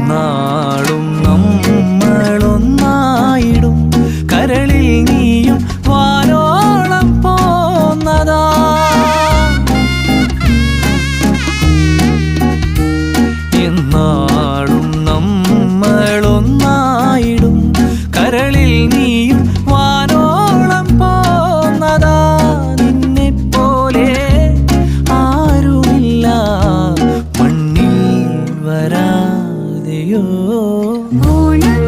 എന്നാളും നമ്മളൊന്നായിടും കരളിൽ നീയും വാനോളം പോന്നതാ. എന്നാളും നമ്മളൊന്നായിടും കരളിൽ നീയും വാനോളം പോന്നതാ. നിന്നെ പോലെ ആരുമില്ല മണ്ണിൽ വരാതെയോ. ഓണം